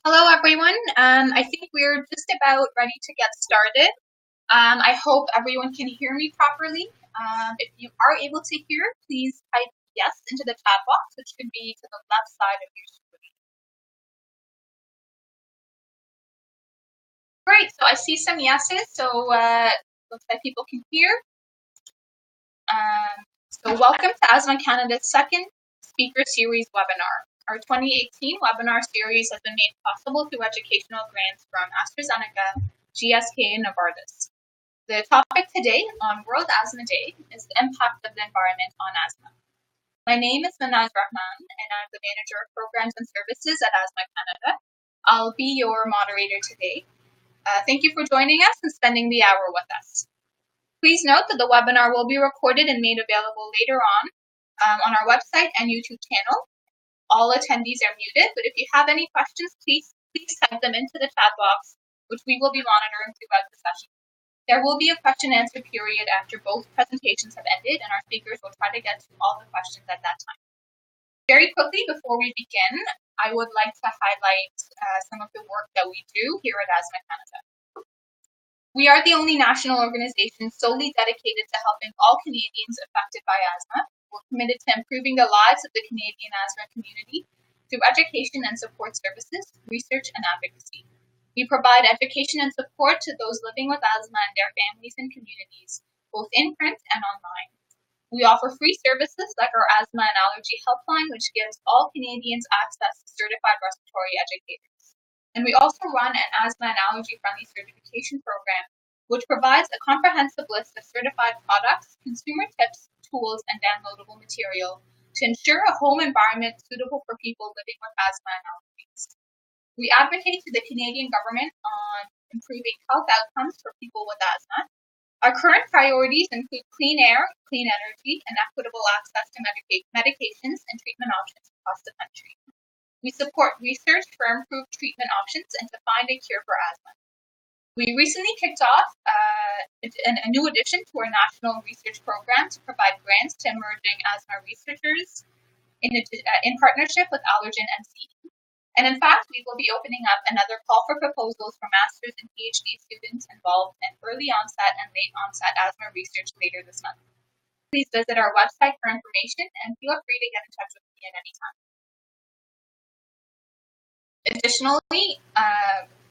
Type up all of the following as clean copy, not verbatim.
Hello, everyone. I think we're just about ready to get started. I hope everyone can hear me properly. If you are able to hear, please type yes into the chat box, which should be to the left side of your screen. Great, so I see some yeses, so looks like people can hear. So welcome to Asthma Canada's second speaker series webinar. Our 2018 webinar series has been made possible through educational grants from AstraZeneca, GSK, and Novartis. The topic today on World Asthma Day is the impact of the environment on asthma. My name is Manaz Rahman, and I'm the Manager of Programs and Services at Asthma Canada. I'll be your moderator today. Thank you for joining us and spending the hour with us. Please note that the webinar will be recorded and made available later on our website and YouTube channel. All attendees are muted, but if you have any questions, please type them into the chat box, which we will be monitoring throughout the session. There will be a question and answer period after both presentations have ended, and our speakers will try to get to all the questions at that time. Very quickly, before we begin, I would like to highlight some of the work that we do here at Asthma Canada. We are the only national organization solely dedicated to helping all Canadians affected by asthma. We're committed to improving the lives of the Canadian asthma community through education and support services, research, and advocacy. We provide education and support to those living with asthma and their families and communities, both in print and online. We offer free services like our asthma and allergy helpline, which gives all Canadians access to certified respiratory educators. And we also run an asthma and allergy-friendly certification program, which provides a comprehensive list of certified products, consumer tips, tools, and downloadable material to ensure a home environment suitable for people living with asthma and allergies. We advocate to the Canadian government on improving health outcomes for people with asthma. Our current priorities include clean air, clean energy, and equitable access to medications and treatment options across the country. We support research for improved treatment options and to find a cure for asthma. We recently kicked off a new addition to our national research program to provide grants to emerging asthma researchers in partnership with Allergen and CE. And in fact, we will be opening up another call for proposals for master's and PhD students involved in early onset and late onset asthma research later this month. Please visit our website for information and feel free to get in touch with me at any time. Additionally,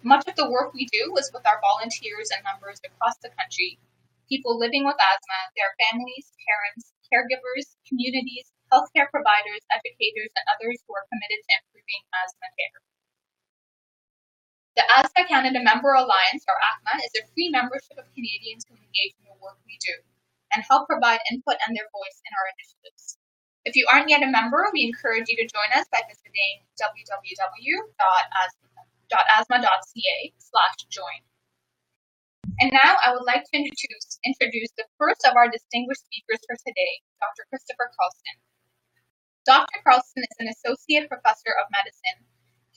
much of the work we do is with our volunteers and members across the country, people living with asthma, their families, parents, caregivers, communities, healthcare providers, educators, and others who are committed to improving asthma care. The Asthma Canada Member Alliance, or ACMA, is a free membership of Canadians who engage in the work we do and help provide input and their voice in our initiatives. If you aren't yet a member, we encourage you to join us by visiting www.asthma.ca/join. And now I would like to introduce the first of our distinguished speakers for today, Dr. Christopher Carlson. Dr. Carlson is an Associate Professor of Medicine,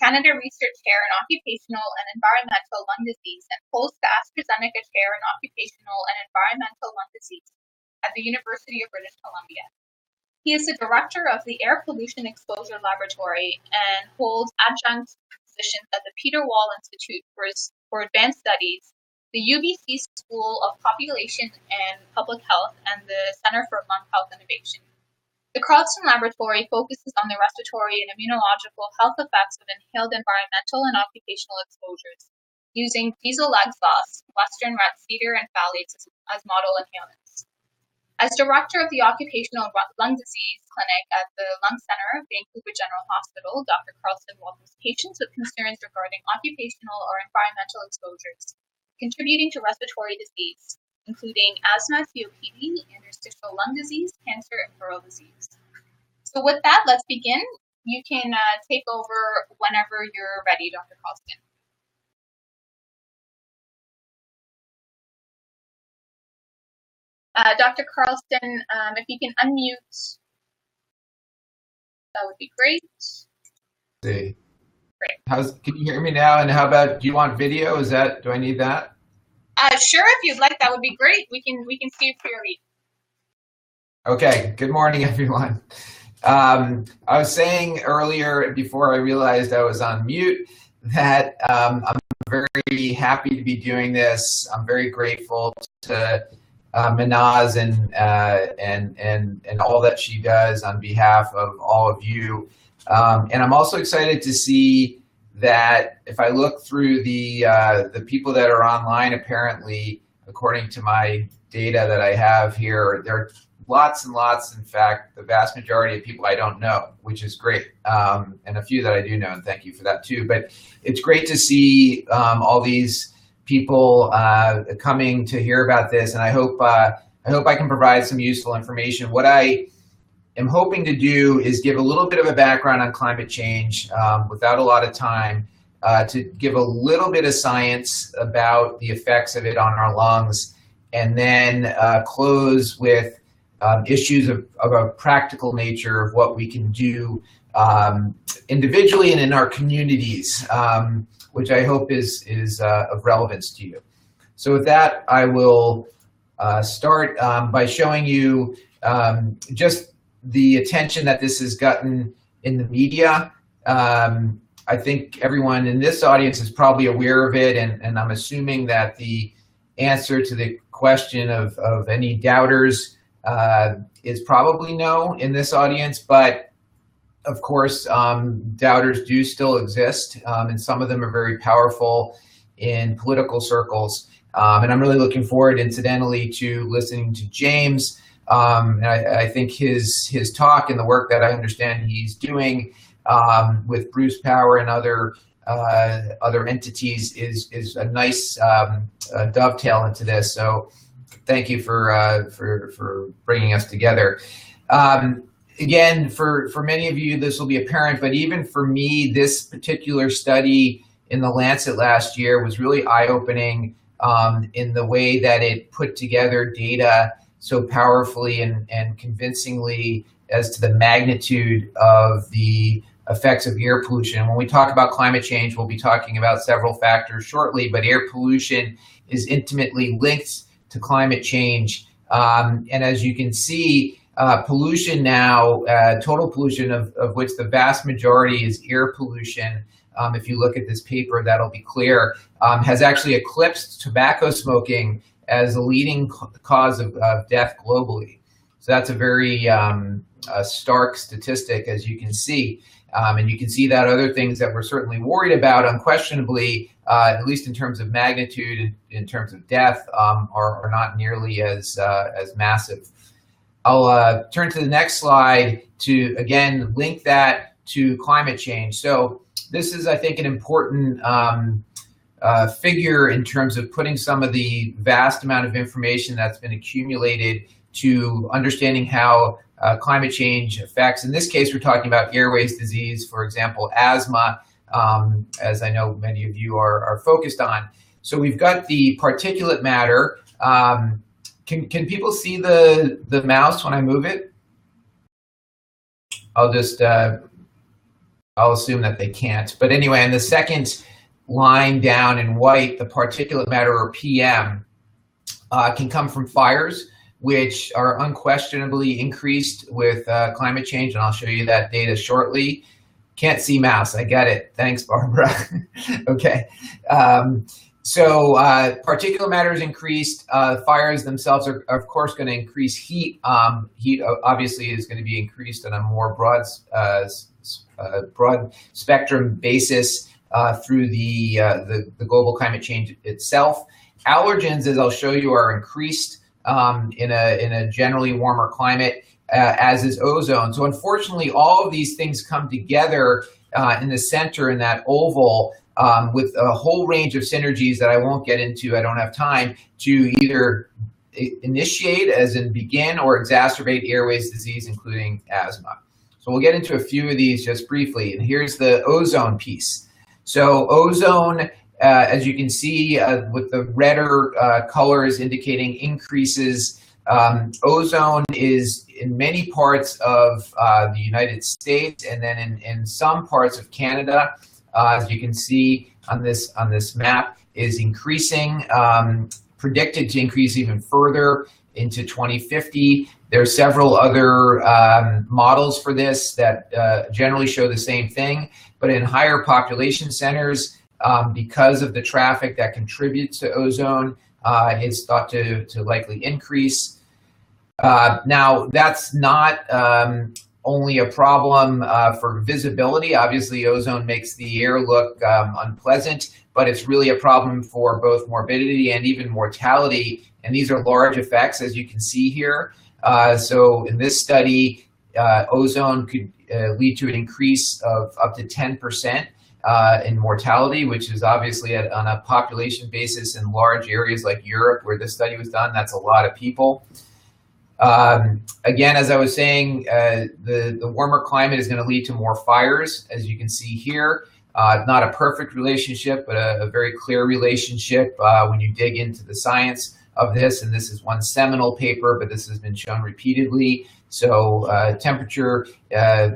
Canada Research Chair in Occupational and Environmental Lung Disease, and holds the AstraZeneca Chair in Occupational and Environmental Lung Disease at the University of British Columbia. He is the Director of the Air Pollution Exposure Laboratory and holds adjunct positions at the Peter Wall Institute for Advanced Studies, the UBC School of Population and Public Health, and the Centre for Lung Health Innovation. The Carlson Laboratory focuses on the respiratory and immunological health effects of inhaled environmental and occupational exposures, using diesel exhaust, western red cedar, and phthalates as model inhalants. As Director of the Occupational Lung Disease Clinic at the Lung Centre of Vancouver General Hospital, Dr. Carlson welcomes patients with concerns regarding occupational or environmental exposures, contributing to respiratory disease, including asthma, COPD, interstitial lung disease, cancer, and pleural disease. So with that, let's begin. You can take over whenever you're ready, Dr. Carlson. Dr. Carlson, if you can unmute, that would be great. See. Great. Can you hear me now? And how about, do you want video? Do I need that? Sure, if you'd like, that would be great. We can see you clearly. Okay, good morning, everyone. I was saying earlier, before I realized I was on mute, that I'm very happy to be doing this. I'm very grateful to Manaz and all that she does on behalf of all of you. And I'm also excited to see that if I look through the people that are online, apparently, according to my data that I have here, there are lots and lots. In fact, the vast majority of people I don't know, which is great, and a few that I do know, and thank you for that too. But it's great to see all these people coming to hear about this, and I hope I can provide some useful information. What I am hoping to do is give a little bit of a background on climate change without a lot of time, to give a little bit of science about the effects of it on our lungs, and then close with issues of a practical nature of what we can do individually and in our communities, which I hope is of relevance to you. So with that, I will start by showing you just the attention that this has gotten in the media. I think everyone in this audience is probably aware of it, and I'm assuming that the answer to the question of any doubters is probably no in this audience, but of course, doubters do still exist, and some of them are very powerful in political circles. And I'm really looking forward, incidentally, to listening to James. And I think his talk and the work that I understand he's doing with Bruce Power and other entities is a nice dovetail into this. So thank you for bringing us together. Again, for many of you, this will be apparent, but even for me, this particular study in the Lancet last year was really eye-opening in the way that it put together data so powerfully and convincingly as to the magnitude of the effects of air pollution. When we talk about climate change, we'll be talking about several factors shortly, but air pollution is intimately linked to climate change. And as you can see, pollution now, total pollution of which the vast majority is air pollution, if you look at this paper, that'll be clear, has actually eclipsed tobacco smoking as the leading cause of death globally. So that's a very stark statistic, as you can see. And you can see that other things that we're certainly worried about, unquestionably, at least in terms of magnitude, in terms of death, are not nearly as massive. I'll turn to the next slide to, again, link that to climate change. So this is, I think, an important figure in terms of putting some of the vast amount of information that's been accumulated to understanding how climate change affects. In this case, we're talking about airways disease, for example, asthma, as I know many of you are focused on. So we've got the particulate matter. Can people see the mouse when I move it? I'll just, I'll assume that they can't. But anyway, in the second line down in white, the particulate matter, or PM, can come from fires, which are unquestionably increased with climate change, and I'll show you that data shortly. Can't see mouse, I get it. Thanks, Barbara. Okay. So particulate matter is increased. Fires themselves are, of course, going to increase heat. Heat obviously is going to be increased on a more broad spectrum basis through the global climate change itself. Allergens, as I'll show you, are increased in a generally warmer climate, as is ozone. So unfortunately, all of these things come together in the center in that oval, with a whole range of synergies that I won't get into, I don't have time, to either initiate, as in begin, or exacerbate airways disease, including asthma. So we'll get into a few of these just briefly. And here's the ozone piece. So ozone, as you can see with the redder colors indicating increases, ozone is in many parts of the United States, and then in some parts of Canada, as you can see on this map, is increasing, predicted to increase even further into 2050. There are several other models for this that generally show the same thing, but in higher population centers, because of the traffic that contributes to ozone, it's thought to likely increase. Now, that's not only a problem for visibility. Obviously, ozone makes the air look unpleasant, but it's really a problem for both morbidity and even mortality. And these are large effects, as you can see here. So in this study, ozone could lead to an increase of up to 10% in mortality, which is obviously on a population basis in large areas like Europe where this study was done. That's a lot of people. Again, as I was saying, the warmer climate is going to lead to more fires, as you can see here. Not a perfect relationship, but a very clear relationship when you dig into the science of this. And this is one seminal paper, but this has been shown repeatedly. So temperature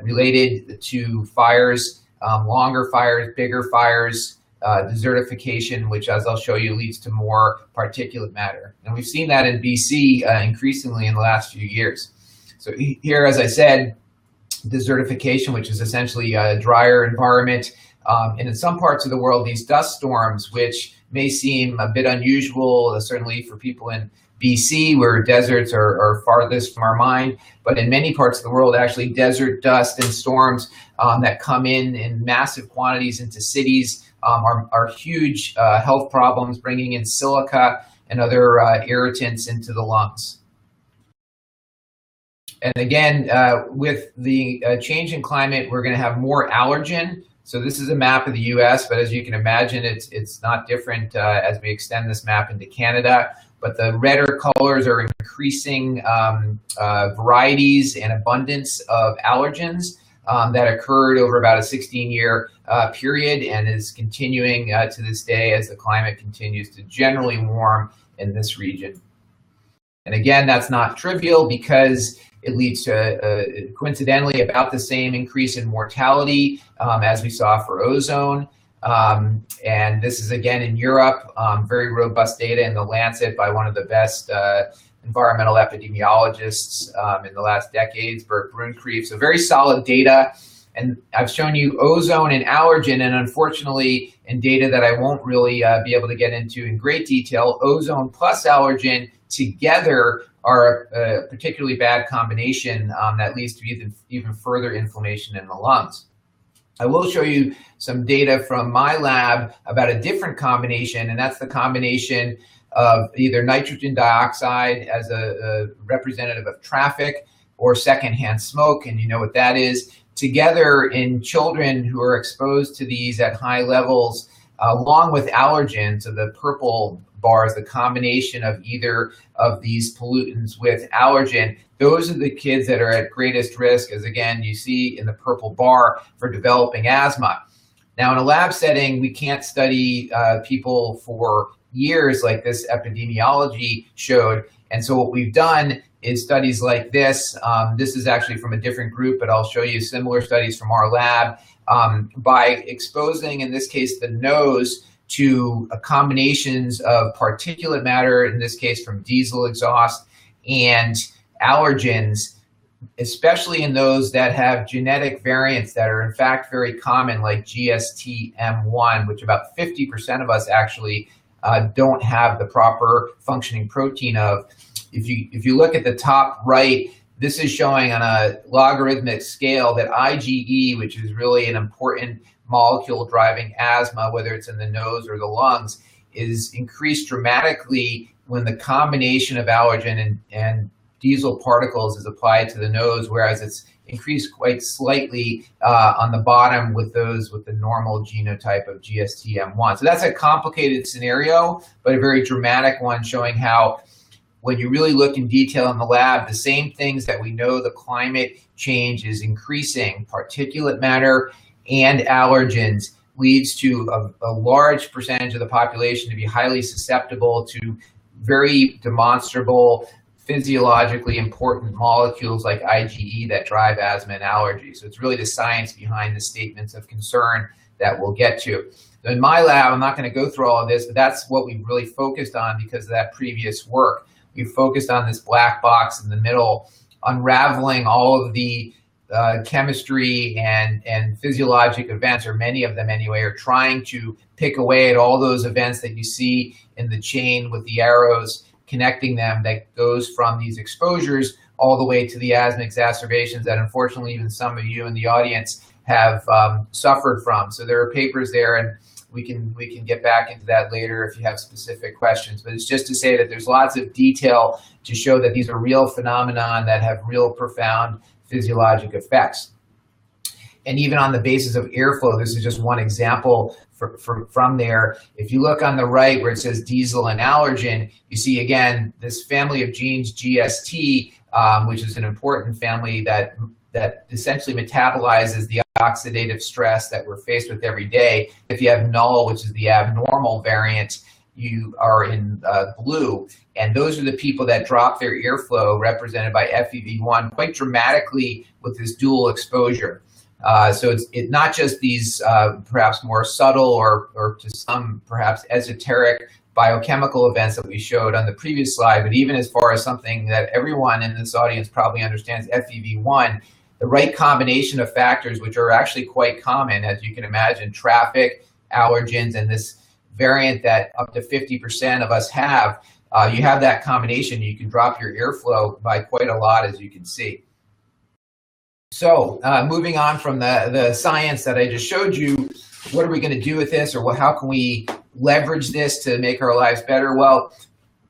related to fires, longer fires, bigger fires, desertification, which, as I'll show you, leads to more particulate matter. And we've seen that in BC increasingly in the last few years. So here, as I said, desertification, which is essentially a drier environment. And in some parts of the world, these dust storms, which may seem a bit unusual, certainly for people in BC, where deserts are farthest from our mind, but in many parts of the world, actually desert dust and storms that come in massive quantities into cities are huge health problems, bringing in silica and other irritants into the lungs. And again, with the change in climate, we're going to have more allergen. So this is a map of the US, but as you can imagine, it's not different as we extend this map into Canada. But the redder colors are increasing varieties and abundance of allergens that occurred over about a 16-year period and is continuing to this day as the climate continues to generally warm in this region. And again, that's not trivial because it leads to, coincidentally, about the same increase in mortality as we saw for ozone. And this is, again, in Europe, very robust data in the Lancet by one of the best environmental epidemiologists in the last decades, Bert Brunnkreef. So very solid data. And I've shown you ozone and allergen, and unfortunately, in data that I won't really be able to get into in great detail, ozone plus allergen together are a particularly bad combination that leads to even further inflammation in the lungs. I will show you some data from my lab about a different combination, and that's the combination of either nitrogen dioxide as a representative of traffic or secondhand smoke, and you know what that is, together in children who are exposed to these at high levels, along with allergens, so the purple bars, the combination of either of these pollutants with allergen. Those are the kids that are at greatest risk, as again, you see in the purple bar, for developing asthma. Now, in a lab setting, we can't study people for years like this epidemiology showed. And so what we've done is studies like this. This is actually from a different group, but I'll show you similar studies from our lab by exposing, in this case, the nose to combinations of particulate matter, in this case from diesel exhaust, and allergens, especially in those that have genetic variants that are in fact very common, like GSTM1, which about 50% of us actually don't have the proper functioning protein of. If you look at the top right, this is showing on a logarithmic scale that IgE, which is really an important molecule driving asthma, whether it's in the nose or the lungs, is increased dramatically when the combination of allergen and diesel particles is applied to the nose, whereas it's increased quite slightly on the bottom with those with the normal genotype of GSTM1. So that's a complicated scenario, but a very dramatic one, showing how when you really look in detail in the lab, the same things that we know the climate change is increasing, particulate matter and allergens, leads to a large percentage of the population to be highly susceptible to very demonstrable, physiologically important molecules like IgE that drive asthma and allergy. So it's really the science behind the statements of concern that we'll get to. So in my lab, I'm not going to go through all of this, but that's what we really focused on because of that previous work. We focused on this black box in the middle, unraveling all of the chemistry and physiologic events, or many of them anyway, are trying to pick away at all those events that you see in the chain with the arrows connecting them, that goes from these exposures all the way to the asthma exacerbations that unfortunately even some of you in the audience have suffered from. So there are papers there, and we can get back into that later if you have specific questions. But it's just to say that there's lots of detail to show that these are real phenomenon that have real profound physiologic effects. And even on the basis of airflow, this is just one example from there. If you look on the right where it says diesel and allergen, you see again this family of genes, GST, which is an important family that essentially metabolizes the oxidative stress that we're faced with every day. If you have null, which is the abnormal variant, you are in blue. And those are the people that drop their airflow, represented by FEV1, quite dramatically with this dual exposure. So it's not just these perhaps more subtle or to some perhaps esoteric biochemical events that we showed on the previous slide, but even as far as something that everyone in this audience probably understands, FEV1, the right combination of factors, which are actually quite common, as you can imagine, traffic, allergens, and this variant that up to 50% of us have, you have that combination, you can drop your airflow by quite a lot, as you can see. So moving on from the science that I just showed you, what are we going to do with this, or how can we leverage this to make our lives better? Well,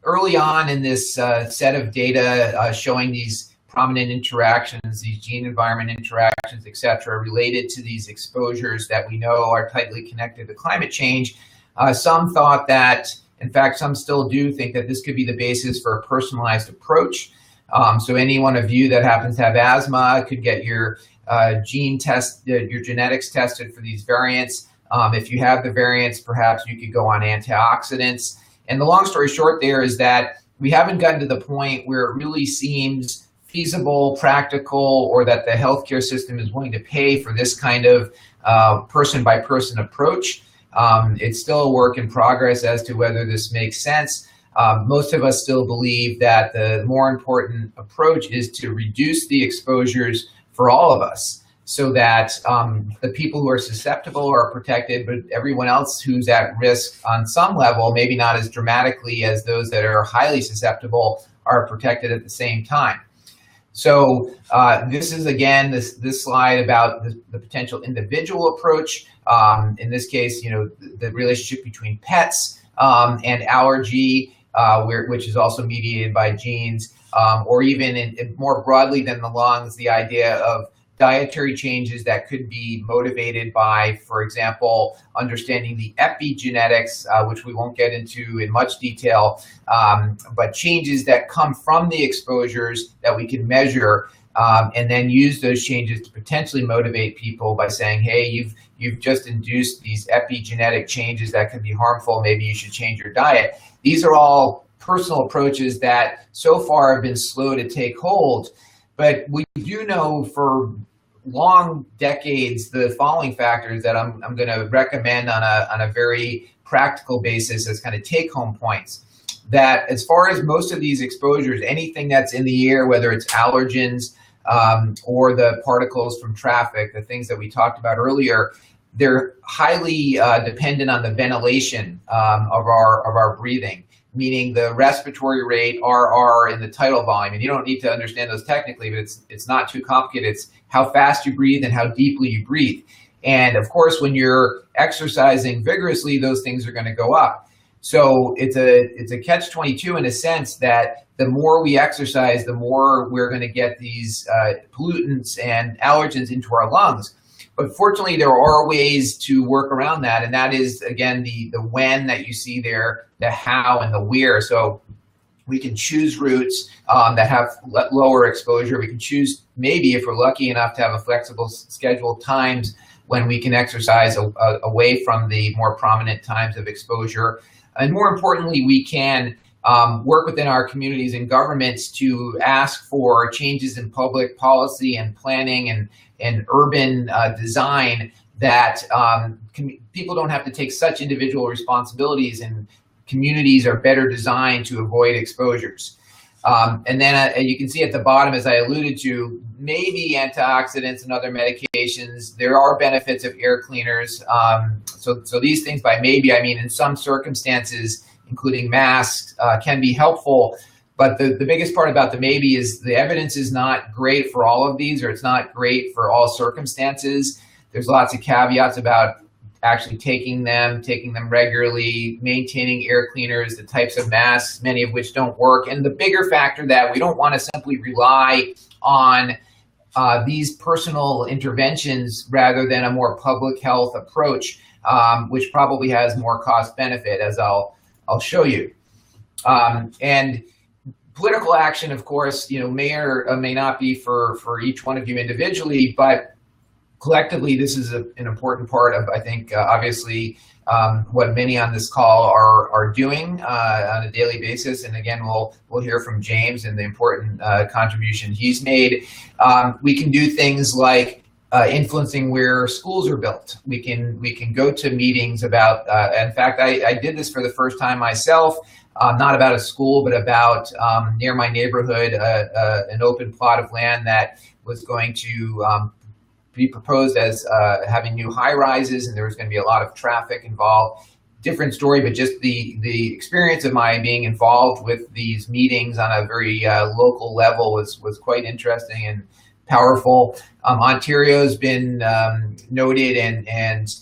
early on in this set of data showing these prominent interactions, these gene-environment interactions, et cetera, related to these exposures that we know are tightly connected to climate change, some thought that, in fact, some still do think that this could be the basis for a personalized approach. So any one of you that happens to have asthma could get your gene test, your genetics tested for these variants. If you have the variants, perhaps you could go on antioxidants. And the long story short there is that we haven't gotten to the point where it really seems feasible, practical, or that the healthcare system is willing to pay for this kind of person-by-person approach. It's still a work in progress as to whether this makes sense. Most of us still believe that the more important approach is to reduce the exposures for all of us, so that the people who are susceptible are protected, but everyone else who's at risk on some level, maybe not as dramatically as those that are highly susceptible, are protected at the same time. So this is, again, this slide about the potential individual approach. In this case, the relationship between pets and allergy, which is also mediated by genes, or even more broadly than the lungs, the idea of dietary changes that could be motivated by, for example, understanding the epigenetics, which we won't get into in much detail, but changes that come from the exposures that we can measure, and then use those changes to potentially motivate people by saying, hey, you've just induced these epigenetic changes that can be harmful, maybe you should change your diet. These are all personal approaches that so far have been slow to take hold. But we do know for long decades the following factors that I'm going to recommend on a very practical basis as kind of take-home points. That as far as most of these exposures, anything that's in the air, whether it's allergens or the particles from traffic, the things that we talked about earlier, they're highly dependent on the ventilation of our breathing, meaning the respiratory rate, RR, and the tidal volume. And you don't need to understand those technically, but it's not too complicated. It's how fast you breathe and how deeply you breathe. And of course, when you're exercising vigorously, those things are going to go up. So it's a catch-22 in a sense that the more we exercise, the more we're going to get these pollutants and allergens into our lungs. But fortunately, there are ways to work around that, and that is, again, the when that you see there, the how and the where. So we can choose routes that have lower exposure. We can choose, maybe if we're lucky enough to have a flexible schedule, times when we can exercise away from the more prominent times of exposure. And more importantly, we can work within our communities and governments to ask for changes in public policy and planning and urban design that people don't have to take such individual responsibilities, and communities are better designed to avoid exposures. And then you can see at the bottom, as I alluded to, maybe antioxidants and other medications. There are benefits of air cleaners. So these things by maybe, I mean in some circumstances, including masks, can be helpful. But the biggest part about the maybe is the evidence is not great for all of these, or it's not great for all circumstances. There's lots of caveats about actually taking them regularly, maintaining air cleaners, the types of masks, many of which don't work. And the bigger factor that we don't want to simply rely on these personal interventions rather than a more public health approach, which probably has more cost benefit, as I'll show you. And political action, of course, may or may not be for each one of you individually, but collectively, this is an important part of, I think, obviously, what many on this call are doing on a daily basis. And again, we'll hear from James and the important contribution he's made. We can do things like influencing where schools are built. We can go to meetings about. In fact, I did this for the first time myself. Not about a school, but about near my neighborhood, an open plot of land that was going to be proposed as having new high rises, and there was going to be a lot of traffic involved. Different story, but just the experience of my being involved with these meetings on a very local level was quite interesting and powerful. Ontario's been noted and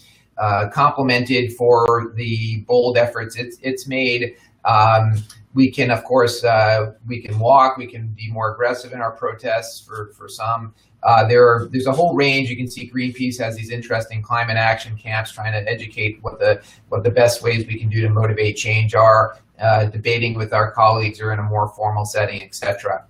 complimented for the bold efforts it's made. We can, of course, we can walk, we can be more aggressive in our protests for some. There's a whole range. You can see Greenpeace has these interesting climate action camps trying to educate what the best ways we can do to motivate change are, debating with our colleagues or in a more formal setting, etc.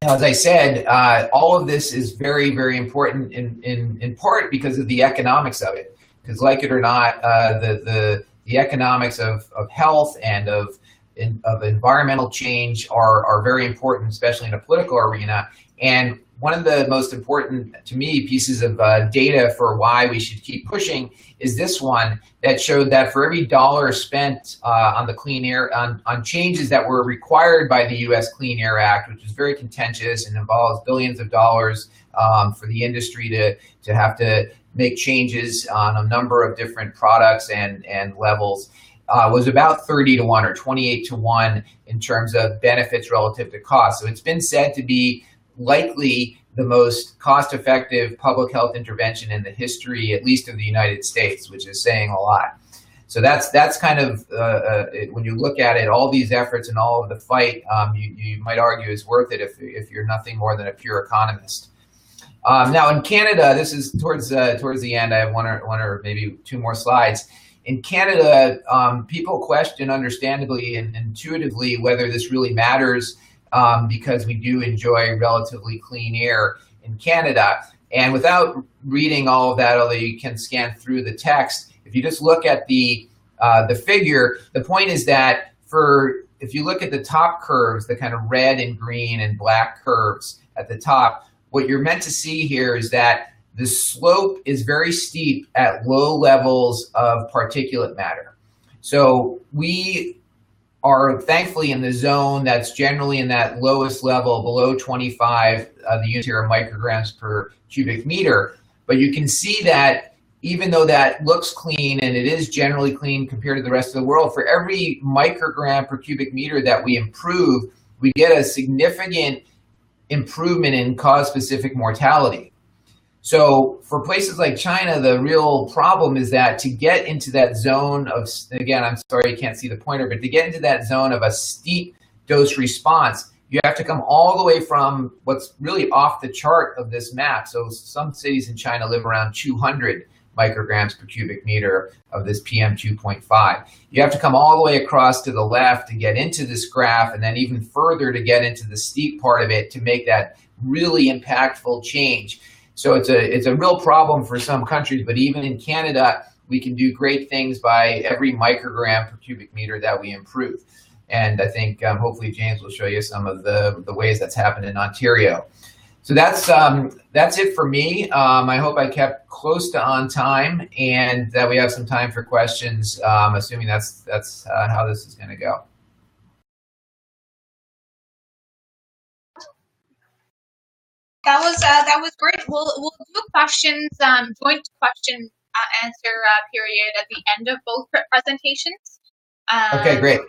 Now, as I said, all of this is very, very important in part because of the economics of it. Because like it or not, the economics of health and of environmental change are very important, especially in a political arena. And one of the most important, to me, pieces of data for why we should keep pushing is this one that showed that for every dollar spent on the clean air, on changes that were required by the U.S. Clean Air Act, which is very contentious and involves billions of dollars for the industry to have to make changes on a number of different products and levels, was about 30 to 1 or 28 to 1 in terms of benefits relative to cost. So it's been said to be likely the most cost-effective public health intervention in the history, at least of the United States, which is saying a lot. So that's kind of, when you look at it, all these efforts and all of the fight, you might argue is worth it if you're nothing more than a pure economist. Now in Canada, this is towards the end. I have one or maybe two more slides. In Canada, people question, understandably and intuitively, whether this really matters because we do enjoy relatively clean air in Canada. And without reading all of that, although you can scan through the text, if you just look at the figure, the point is that if you look at the top curves, the kind of red and green and black curves at the top, what you're meant to see here is that the slope is very steep at low levels of particulate matter. So we are thankfully in the zone that's generally in that lowest level, below 25, the units here are micrograms per cubic meter. But you can see that even though that looks clean, and it is generally clean compared to the rest of the world, for every microgram per cubic meter that we improve, we get a significant improvement in cause-specific mortality. So for places like China, the real problem is that to get into that zone of, again, I'm sorry you can't see the pointer, but to get into that zone of a steep dose response, you have to come all the way from what's really off the chart of this map. So some cities in China live around 200 micrograms per cubic meter of this PM 2.5. You have to come all the way across to the left to get into this graph, and then even further to get into the steep part of it to make that really impactful change. So it's a real problem for some countries, but even in Canada, we can do great things by every microgram per cubic meter that we improve. And I think hopefully James will show you some of the ways that's happened in Ontario. So that's it for me. I hope I kept close to on time and that we have some time for questions, assuming that's how this is going to go. That was great. We'll do questions, joint question answer period at the end of both presentations. Okay, great.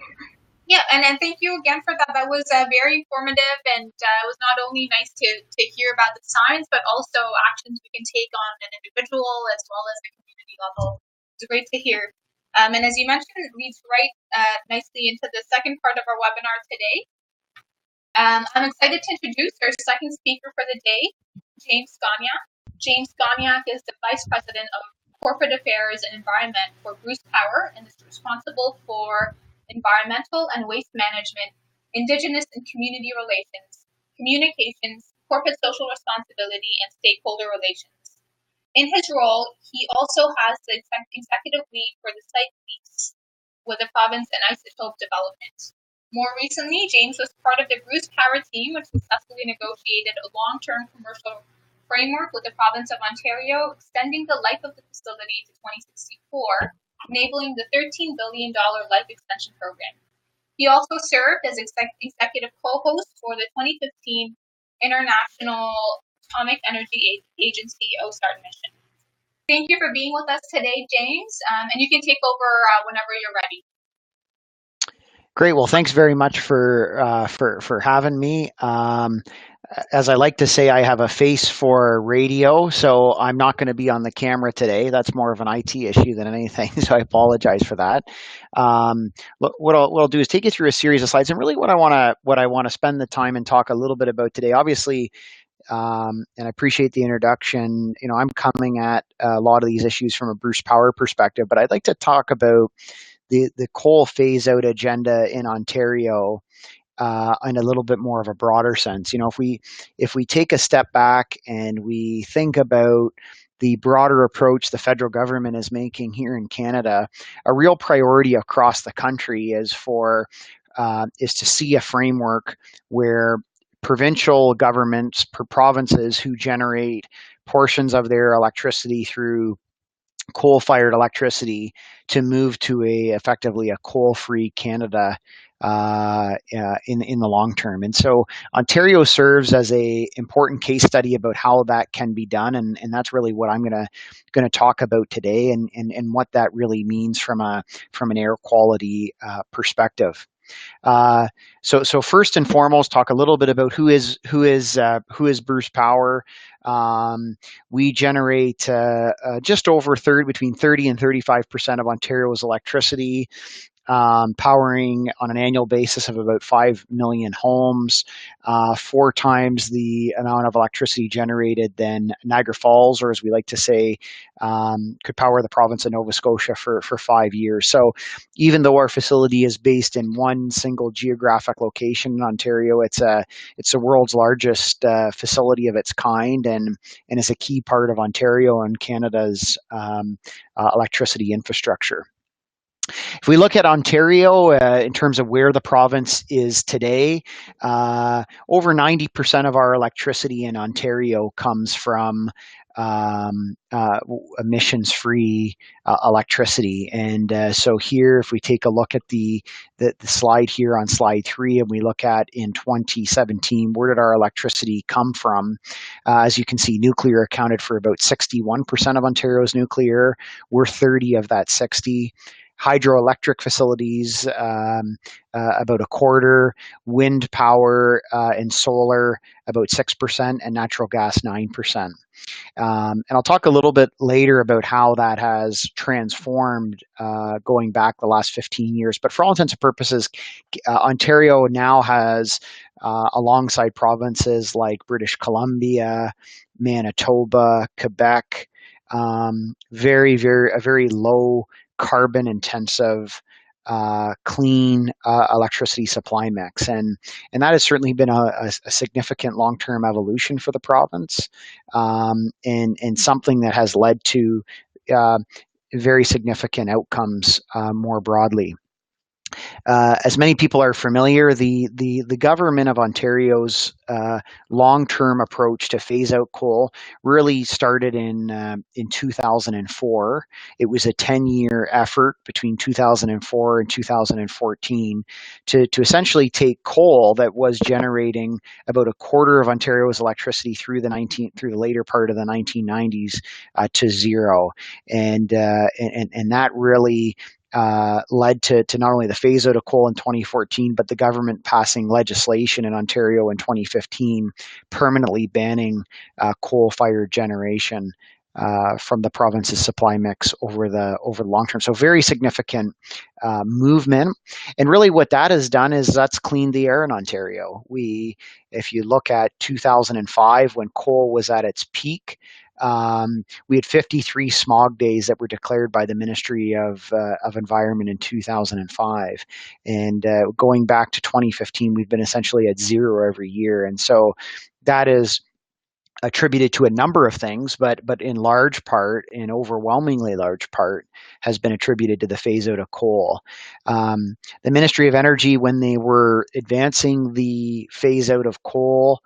Yeah, and thank you again for that. That was very informative, and it was not only nice to hear about the science, but also actions we can take on an individual as well as the community level. It's great to hear. And as you mentioned, it leads right nicely into the second part of our webinar today. I'm excited to introduce our second speaker for the day, James Gagnac. James Gagnac is the Vice President of Corporate Affairs and Environment for Bruce Power and is responsible for environmental and waste management, Indigenous and community relations, communications, corporate social responsibility, and stakeholder relations. In his role, he also has the executive lead for the site lease with the province and isotope development. More recently, James was part of the Bruce Power team, which successfully negotiated a long-term commercial framework with the province of Ontario, extending the life of the facility to 2064, enabling the $13 billion life extension program. He also served as executive co-host for the 2015 International Atomic Energy Agency OSARD mission. Thank you for being with us today, James, and you can take over whenever you're ready. Great. Well, thanks very much for having me. As I like to say, I have a face for radio, so I'm not going to be on the camera today. That's more of an IT issue than anything, so I apologize for that. What I'll do is take you through a series of slides, and really what I want to spend the time and talk a little bit about today. Obviously, and I appreciate the introduction. You know, I'm coming at a lot of these issues from a Bruce Power perspective, but I'd like to talk about the coal phase-out agenda in Ontario in a little bit more of a broader sense. You know, if we take a step back and we think about the broader approach the federal government is making here in Canada, a real priority across the country is to see a framework where provincial governments, provinces who generate portions of their electricity through coal-fired electricity to move to effectively a coal-free Canada in the long term. And so Ontario serves as a important case study about how that can be done, and that's really what I'm going to talk about today, and what that really means from an air quality perspective. So first and foremost, talk a little bit about who is Bruce Power. We generate just over between 30 and 35% of Ontario's electricity, powering on an annual basis of about 5 million homes, 4 times the amount of electricity generated than Niagara Falls, or as we like to say, could power the province of Nova Scotia for 5 years. So even though our facility is based in one single geographic location in Ontario, it's the world's largest facility of its kind, and is a key part of Ontario and Canada's electricity infrastructure. If we look at Ontario in terms of where the province is today, over 90% of our electricity in Ontario comes from emissions-free electricity. And so here, if we take a look at the slide here on slide 3, and we look at in 2017, where did our electricity come from? As you can see, nuclear accounted for about 61% of Ontario's nuclear. We're 30 of that 60. Hydroelectric facilities, about a quarter, wind power and solar, about 6%, and natural gas, 9%. And I'll talk a little bit later about how that has transformed going back the last 15 years. But for all intents and purposes, Ontario now has, alongside provinces like British Columbia, Manitoba, Quebec, a very low carbon intensive clean electricity supply mix, and that has certainly been a significant long-term evolution for the province, and something that has led to very significant outcomes more broadly. As many people are familiar, the government of Ontario's long-term approach to phase out coal really started in 2004. It was a 10-year effort between 2004 and 2014 to essentially take coal that was generating about a quarter of Ontario's electricity through the later part of the 1990s to zero, and that really led to not only the phase out of coal in 2014, but the government passing legislation in Ontario in 2015, permanently banning coal-fired generation from the province's supply mix over the long term. So very significant movement, and really what that has done is that's cleaned the air in Ontario. If you look at 2005 when coal was at its peak, we had 53 smog days that were declared by the Ministry of Environment in 2005, and going back to 2015, we've been essentially at zero every year, and so that is attributed to a number of things, but in large part, in overwhelmingly large part, has been attributed to the phase out of coal. The Ministry of Energy, when they were advancing the phase out of coal,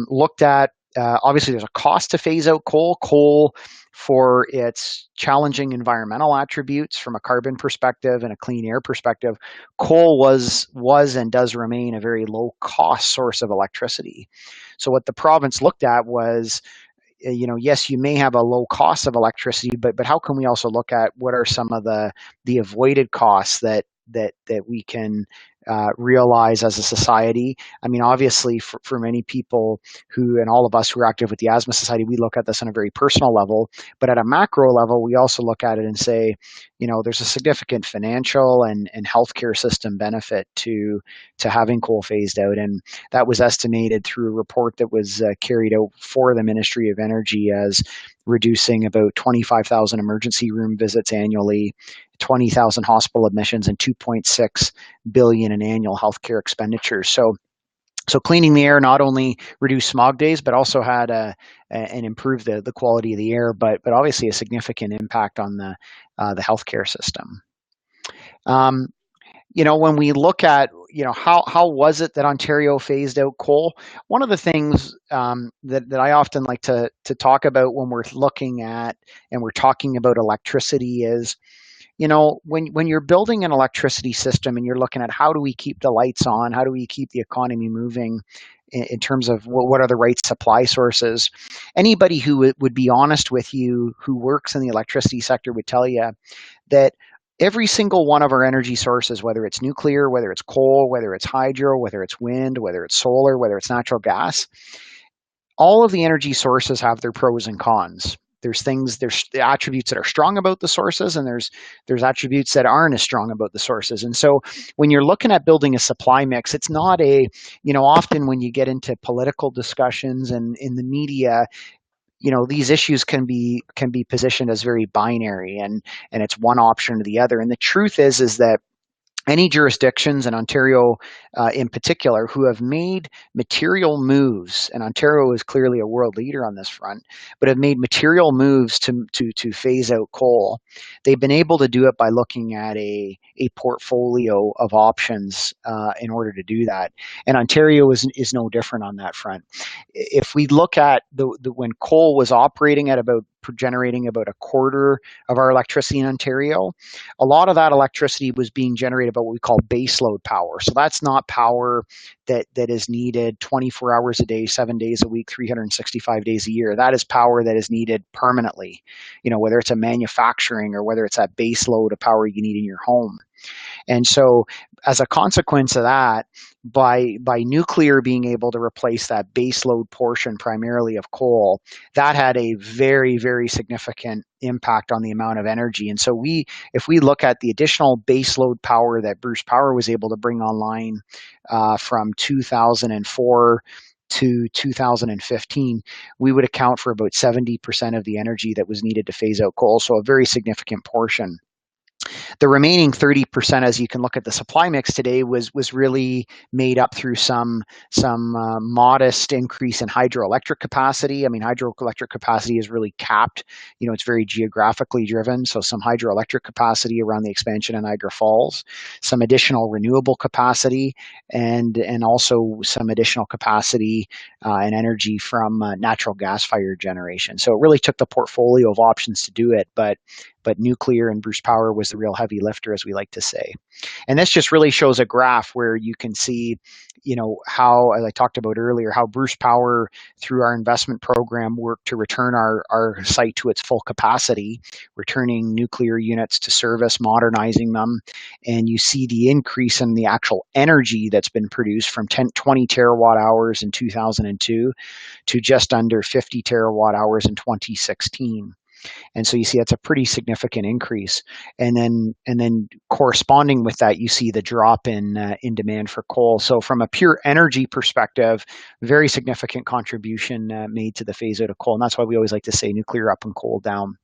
looked at obviously there's a cost to phase out coal. Coal, for its challenging environmental attributes from a carbon perspective and a clean air perspective, coal was and does remain a very low cost source of electricity. So what the province looked at was, yes, you may have a low cost of electricity, but how can we also look at what are some of the avoided costs that we can realize as a society? I mean, obviously, for many people and all of us who are active with the Asthma Society, we look at this on a very personal level, but at a macro level, we also look at it and say, there's a significant financial and healthcare system benefit to having coal phased out. And that was estimated through a report that was carried out for the Ministry of Energy as reducing about 25,000 emergency room visits annually, 20,000 hospital admissions, and 2.6 billion in annual healthcare expenditures. So cleaning the air not only reduced smog days, but also had and improved the quality of the air, but obviously a significant impact on the healthcare system. When we look at how was it that Ontario phased out coal, one of the things that I often like to talk about when we're looking at and we're talking about electricity is, when you're building an electricity system and you're looking at how do we keep the lights on, how do we keep the economy moving in terms of what are the right supply sources, anybody who would be honest with you who works in the electricity sector would tell you that every single one of our energy sources, whether it's nuclear, whether it's coal, whether it's hydro, whether it's wind, whether it's solar, whether it's natural gas, all of the energy sources have their pros and cons. There's the attributes that are strong about the sources, and there's attributes that aren't as strong about the sources. And so when you're looking at building a supply mix, it's not often when you get into political discussions and in the media, these issues can be positioned as very binary and it's one option or the other. And the truth is that any jurisdictions, in Ontario in particular, who have made material moves, and Ontario is clearly a world leader on this front, but have made material moves to phase out coal, they've been able to do it by looking at a portfolio of options in order to do that. And Ontario is no different on that front. If we look at when coal was operating at generating about a quarter of our electricity in Ontario, a lot of that electricity was being generated by what we call baseload power. So that's not power that is needed 24 hours a day, 7 days a week, 365 days a year. That is power that is needed permanently, whether it's a manufacturing or whether it's that baseload of power you need in your home. And so as a consequence of that, by nuclear being able to replace that baseload portion primarily of coal, that had a very, very significant impact on the amount of energy. And so if we look at the additional baseload power that Bruce Power was able to bring online from 2004 to 2015, we would account for about 70% of the energy that was needed to phase out coal, so a very significant portion. The remaining 30%, as you can look at the supply mix today, was really made up through some modest increase in hydroelectric capacity. I mean, hydroelectric capacity is really capped. It's very geographically driven. So some hydroelectric capacity around the expansion of Niagara Falls, some additional renewable capacity, and also some additional capacity and energy from natural gas fired generation. So it really took the portfolio of options to do it, but nuclear and Bruce Power was the real heavy lifter, as we like to say. And this just really shows a graph where you can see, how, as I talked about earlier, how Bruce Power, through our investment program, worked to return our site to its full capacity, returning nuclear units to service, modernizing them. And you see the increase in the actual energy that's been produced from 20 terawatt hours in 2002 to just under 50 terawatt hours in 2016. And so you see that's a pretty significant increase. And then corresponding with that, you see the drop in demand for coal. So from a pure energy perspective, very significant contribution made to the phase out of coal. And that's why we always like to say nuclear up and coal down.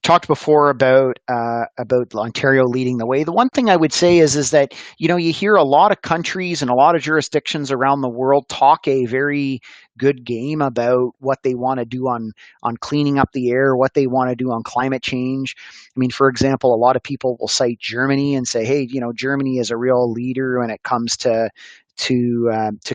Talked before about Ontario leading the way. The one thing I would say is that you hear a lot of countries and a lot of jurisdictions around the world talk a very good game about what they want to do on cleaning up the air, what they want to do on climate change. I mean, for example, a lot of people will cite Germany and say, hey, Germany is a real leader when it comes to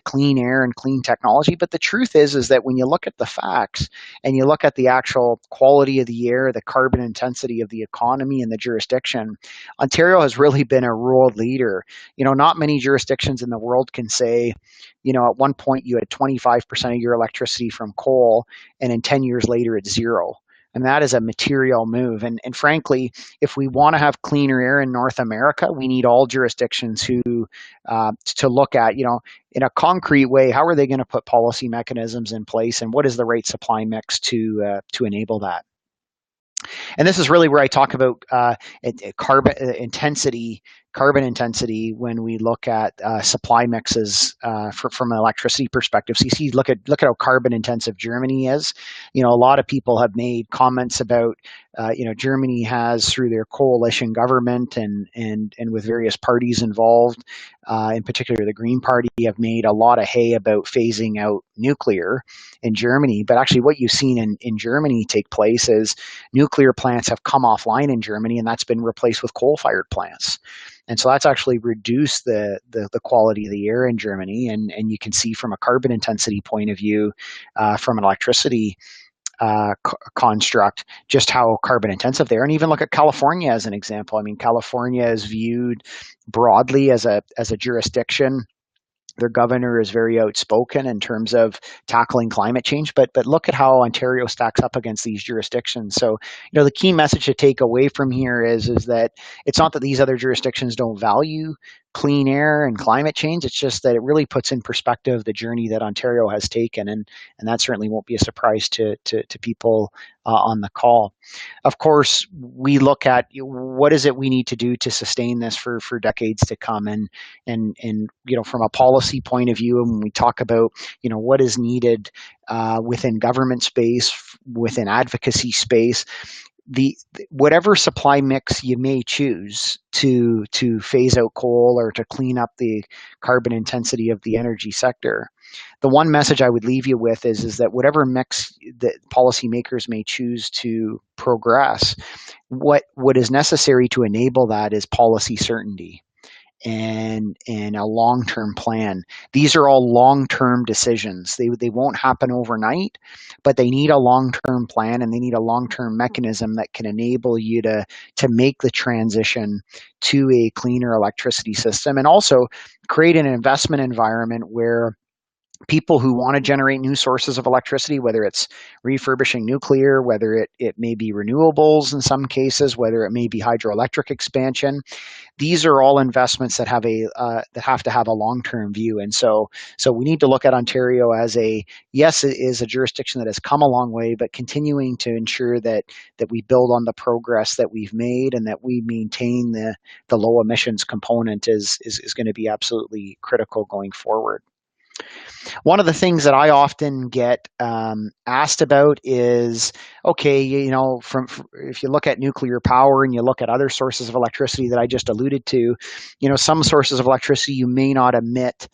clean air and clean technology. But the truth is that when you look at the facts and you look at the actual quality of the air, the carbon intensity of the economy and the jurisdiction, Ontario has really been a world leader. Not many jurisdictions in the world can say, at one point you had 25% of your electricity from coal, and in 10 years later it's zero. And that is a material move. And frankly, if we want to have cleaner air in North America, we need all jurisdictions to look at, in a concrete way, how are they going to put policy mechanisms in place, and what is the right supply mix to enable that? And this is really where I talk about carbon intensity when we look at supply mixes from an electricity perspective. So you see, look at how carbon intensive Germany is. A lot of people have made comments about Germany has, through their coalition government and with various parties involved, in particular the Green Party, have made a lot of hay about phasing out nuclear in Germany. But actually what you've seen in Germany take place is nuclear plants have come offline in Germany, and that's been replaced with coal-fired plants. And so that's actually reduced the quality of the air in Germany. And you can see from a carbon intensity point of view, from an electricity construct, just how carbon intensive they are. And even look at California as an example. I mean, California is viewed broadly as a jurisdiction. Their governor is very outspoken in terms of tackling climate change, but look at how Ontario stacks up against these jurisdictions. So, the key message to take away from here is that it's not that these other jurisdictions don't value clean air and climate change. It's just that it really puts in perspective the journey that Ontario has taken, and that certainly won't be a surprise to people on the call. Of course, we look at what is it we need to do to sustain this for decades to come, and from a policy point of view, and when we talk about what is needed within government space, within advocacy space, whatever supply mix you may choose to phase out coal or to clean up the carbon intensity of the energy sector, the one message I would leave you with is that whatever mix that policymakers may choose to progress, what is necessary to enable that is policy certainty and a long-term plan. These are all long-term decisions. They won't happen overnight, but they need a long-term plan, and they need a long-term mechanism that can enable you to make the transition to a cleaner electricity system, and also create an investment environment where people who want to generate new sources of electricity, whether it's refurbishing nuclear, whether it may be renewables in some cases, whether it may be hydroelectric expansion, these are all investments that have to have a long-term view. And so we need to look at Ontario as yes, it is a jurisdiction that has come a long way, but continuing to ensure that we build on the progress that we've made, and that we maintain the low emissions component is going to be absolutely critical going forward. One of the things that I often get asked about is, okay, if you look at nuclear power and you look at other sources of electricity that I just alluded to, some sources of electricity you may not emit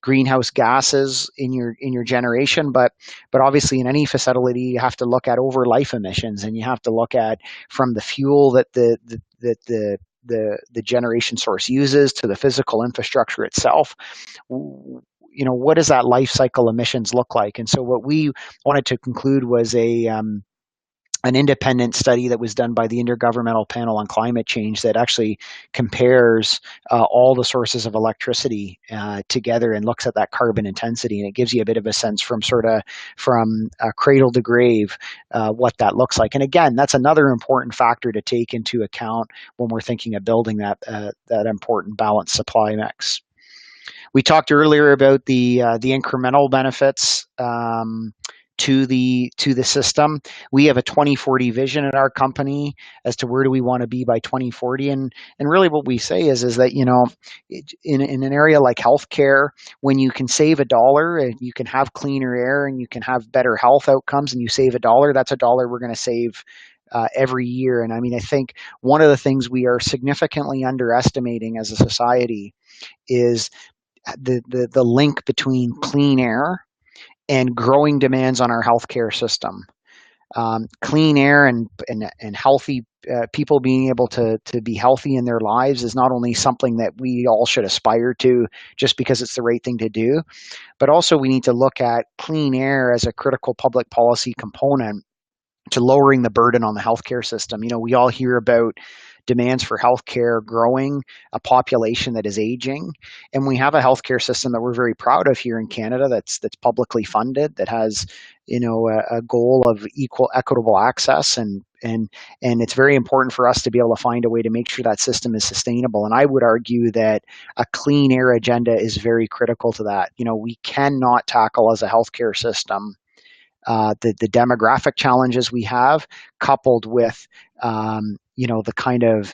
greenhouse gases in your generation, but obviously in any facility you have to look at over life emissions, and you have to look at from the fuel that the generation source uses to the physical infrastructure itself. What does that life cycle emissions look like? And so what we wanted to conclude was an independent study that was done by the Intergovernmental Panel on Climate Change that actually compares all the sources of electricity together and looks at that carbon intensity, and it gives you a bit of a sense from cradle to grave what that looks like. And again, that's another important factor to take into account when we're thinking of building that important balanced supply mix. We talked earlier about the incremental benefits to the system. We have a 2040 vision at our company as to where do we want to be by 2040, and really what we say is that in an area like healthcare, when you can save $1 and you can have cleaner air and you can have better health outcomes, and you save $1, that's $1 we're going to save every year. And I mean, I think one of the things we are significantly underestimating as a society is the link between clean air and growing demands on our healthcare system. Clean air and healthy people being able to be healthy in their lives is not only something that we all should aspire to just because it's the right thing to do, but also we need to look at clean air as a critical public policy component to lowering the burden on the healthcare system. We all hear about demands for healthcare growing, a population that is aging, and we have a healthcare system that we're very proud of here in Canada that's publicly funded, that has a goal of equitable access, and it's very important for us to be able to find a way to make sure that system is sustainable. And I would argue that a clean air agenda is very critical to that. We cannot tackle as a healthcare system the demographic challenges we have, coupled with the kind of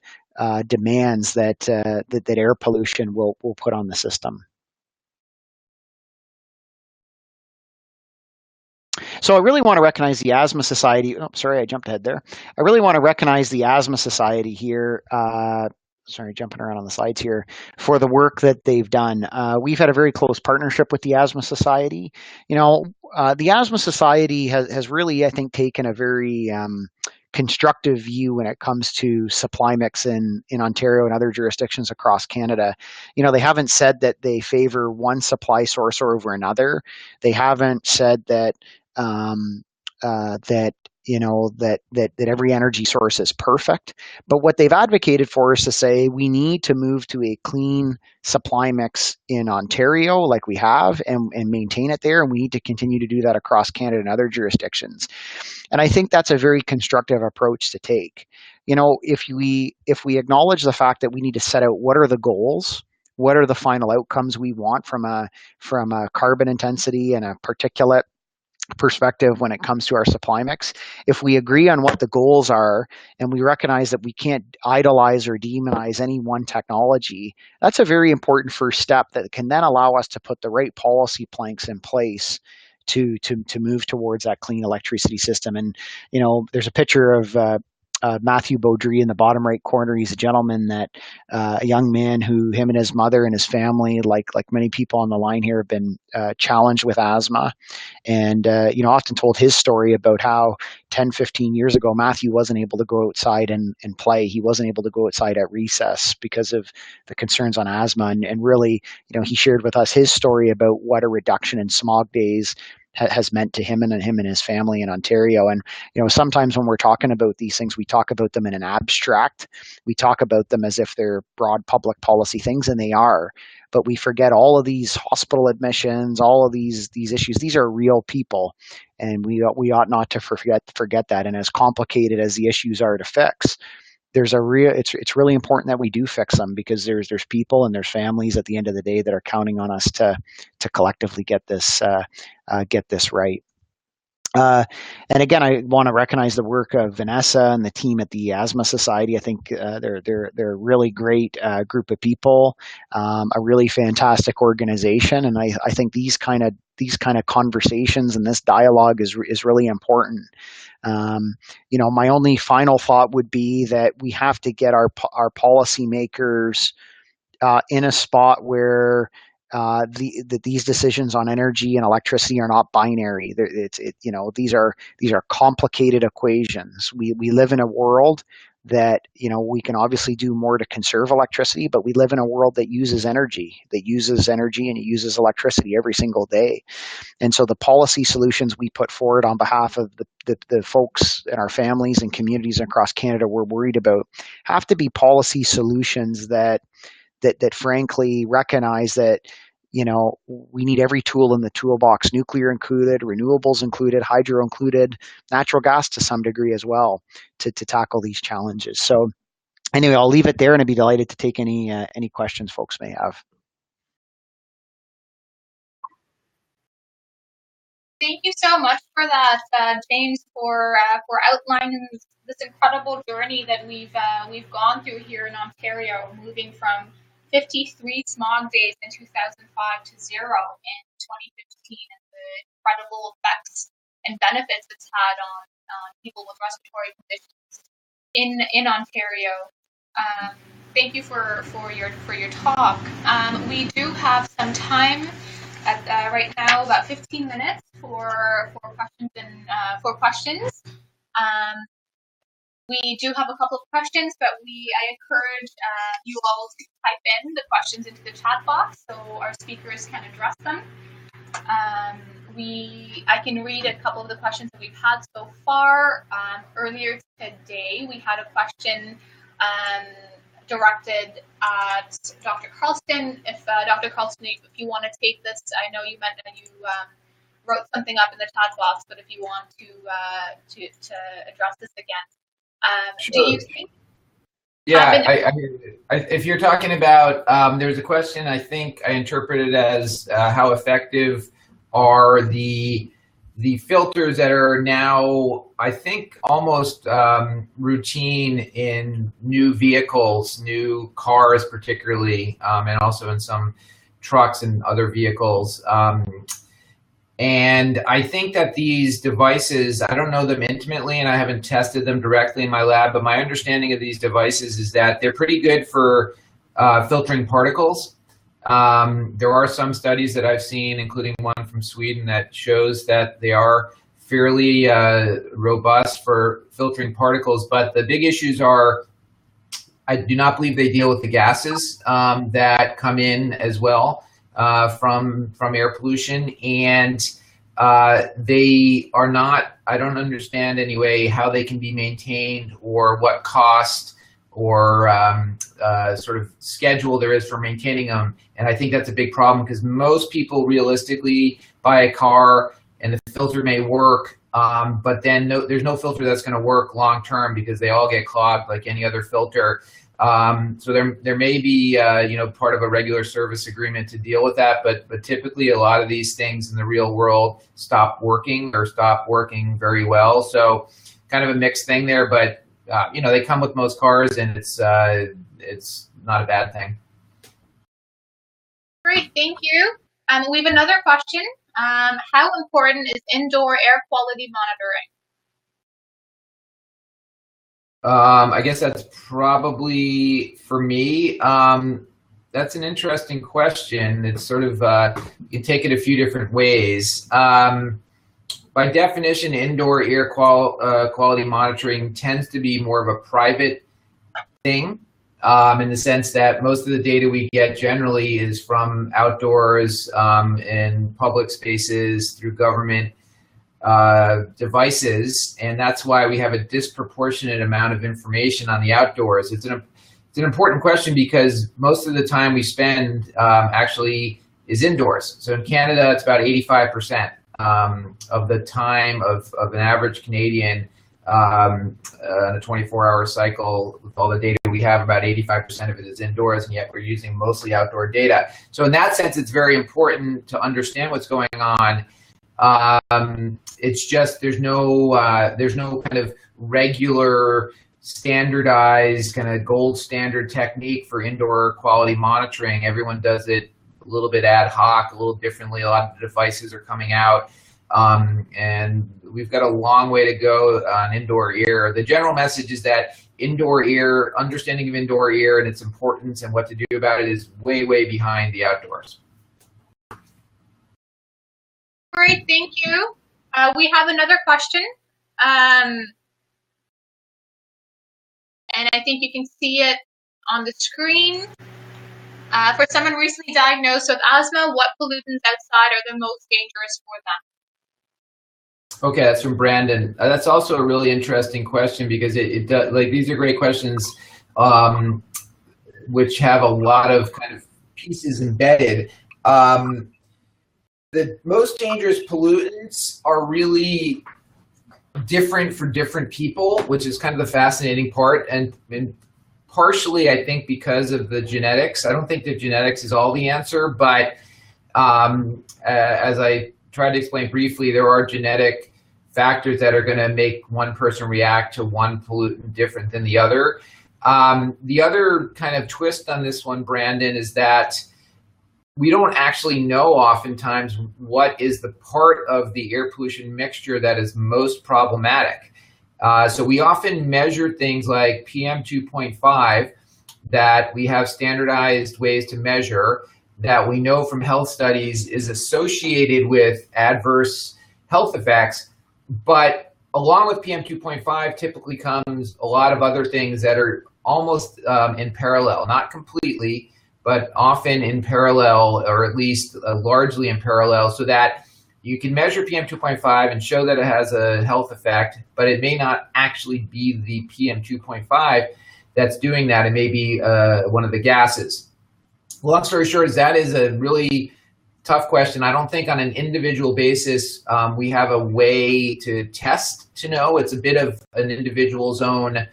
demands that air pollution will put on the system. So I really want to recognize the Asthma Society. Oh, sorry, I jumped ahead there. I really want to recognize the Asthma Society here. Sorry, jumping around on the slides here, for the work that they've done. We've had a very close partnership with the Asthma Society. The Asthma Society has really, I think, taken a very constructive view when it comes to supply mix in Ontario and other jurisdictions across Canada. They haven't said that they favor one supply source over another. They haven't said that that every energy source is perfect. But what they've advocated for is to say we need to move to a clean supply mix in Ontario like we have, and maintain it there. And we need to continue to do that across Canada and other jurisdictions. And I think that's a very constructive approach to take. If we acknowledge the fact that we need to set out what are the goals, what are the final outcomes we want from a carbon intensity and a particulate perspective when it comes to our supply mix. If we agree on what the goals are, and we recognize that we can't idolize or demonize any one technology, that's a very important first step that can then allow us to put the right policy planks in place to move towards that clean electricity system. And there's a picture of Matthew Beaudry in the bottom right corner. He's a gentleman that a young man who, him and his mother and his family, like many people on the line here, have been challenged with asthma, and often told his story about how 10, 15 years ago, Matthew wasn't able to go outside and play. He wasn't able to go outside at recess because of the concerns on asthma. And really, he shared with us his story about what a reduction in smog days has meant to him and his family in Ontario. And sometimes when we're talking about these things, we talk about them in an abstract. We talk about them as if they're broad public policy things, and they are. But we forget all of these hospital admissions, all of these issues. These are real people, and we ought not to forget that. And as complicated as the issues are to fix, it's really important that we do fix them, because there's people and there's families at the end of the day that are counting on us to collectively get this right. And again, I want to recognize the work of Vanessa and the team at the Asthma Society. I think they're a really great group of people, a really fantastic organization, and I think these kind of conversations and this dialogue is really important. My only final thought would be that we have to get our policymakers in a spot where these decisions on energy and electricity are not binary. These are complicated equations. We live in a world that we can obviously do more to conserve electricity, but we live in a world that uses energy, and it uses electricity every single day. And so the policy solutions we put forward on behalf of the folks and our families and communities across Canada we're worried about have to be policy solutions that frankly recognize that we need every tool in the toolbox, nuclear included, renewables included, hydro included, natural gas to some degree as well, to tackle these challenges. So anyway, I'll leave it there, and I'd be delighted to take any questions folks may have. Thank you so much for that, James, for outlining this incredible journey that we've gone through here in Ontario, moving from 53 smog days in 2005 to 0 in 2015, and the incredible effects and benefits it's had on people with respiratory conditions in Ontario. Thank you for your talk. We do have some time at right now, about 15 minutes for questions. We do have a couple of questions, but I encourage you all to type in the questions into the chat box so our speakers can address them. I can read a couple of the questions that we've had so far. Earlier today, we had a question directed at Dr. Carlson. If Dr. Carlson, if you want to take this, I know you wrote something up in the chat box, but if you want to address this again. Sure. Do you think? Yeah, if you're talking about, there's a question I think I interpreted as how effective are the filters that are now, I think, almost routine in new vehicles, new cars particularly, and also in some trucks and other vehicles. And I think that these devices, I don't know them intimately and I haven't tested them directly in my lab, but my understanding of these devices is that they're pretty good for filtering particles. There are some studies that I've seen, including one from Sweden, that shows that they are fairly robust for filtering particles. But the big issues are, I do not believe they deal with the gases that come in as well. From air pollution, and they are not, I don't understand anyway how they can be maintained or what cost or sort of schedule there is for maintaining them. And I think that's a big problem because most people realistically buy a car and the filter may work, but then there's no filter that's going to work long term because they all get clogged like any other filter. So there may be part of a regular service agreement to deal with that, but typically a lot of these things in the real world stop working very well. So kind of a mixed thing there, but they come with most cars, and it's not a bad thing. Great, thank you. We have another question. How important is indoor air quality monitoring? I guess that's probably for me. That's an interesting question. It's sort of, you can take it a few different ways. By definition, indoor air quality monitoring tends to be more of a private thing, in the sense that most of the data we get generally is from outdoors, in public spaces, through government devices, and that's why we have a disproportionate amount of information on the outdoors. It's an important question because most of the time we spend actually is indoors. So in Canada, it's about 85% of the time of an average Canadian on a 24-hour cycle. With all the data we have, about 85% of it is indoors, and yet we're using mostly outdoor data. So in that sense, it's very important to understand what's going on. It's just there's no kind of regular standardized kind of gold standard technique for indoor quality monitoring. Everyone does it a little bit ad hoc, a little differently. A lot of the devices are coming out, and we've got a long way to go on indoor ear. The general message is that indoor ear, understanding of indoor ear and its importance and what to do about it is way, way behind the outdoors. Great, thank you. We have another question. And I think you can see it on the screen. For someone recently diagnosed with asthma, what pollutants outside are the most dangerous for them? Okay, that's from Brandon. That's also a really interesting question because it does, like, these are great questions, which have a lot of kind of pieces embedded. The most dangerous pollutants are really different for different people, which is kind of the fascinating part, and partially I think because of the genetics. I don't think the genetics is all the answer, but as I tried to explain briefly, there are genetic factors that are going to make one person react to one pollutant different than the other. The other kind of twist on this one, Brandon, is that we don't actually know oftentimes what is the part of the air pollution mixture that is most problematic. So we often measure things like PM 2.5 that we have standardized ways to measure that we know from health studies is associated with adverse health effects. But along with PM 2.5 typically comes a lot of other things that are almost in parallel, not completely, but often in parallel, or at least largely in parallel, so that you can measure PM 2.5 and show that it has a health effect, but it may not actually be the PM 2.5 that's doing that. It may be one of the gases. Long story short is that is a really tough question. I don't think on an individual basis we have a way to test to know. It's a bit of an individual's own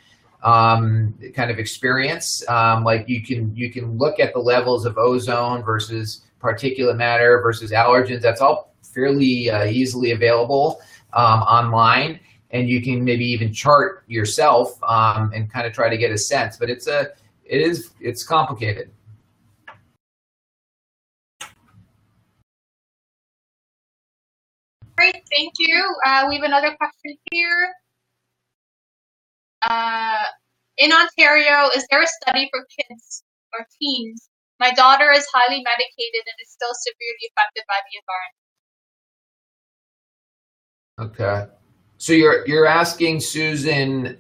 kind of experience. Like you can look at the levels of ozone versus particulate matter versus allergens. That's all fairly easily available online, and you can maybe even chart yourself and kind of try to get a sense. But it's complicated. Great, thank you. We have another question here. In Ontario, is there a study for kids or teens? My daughter is highly medicated and is still severely affected by the environment. Okay. So you're asking, Susan,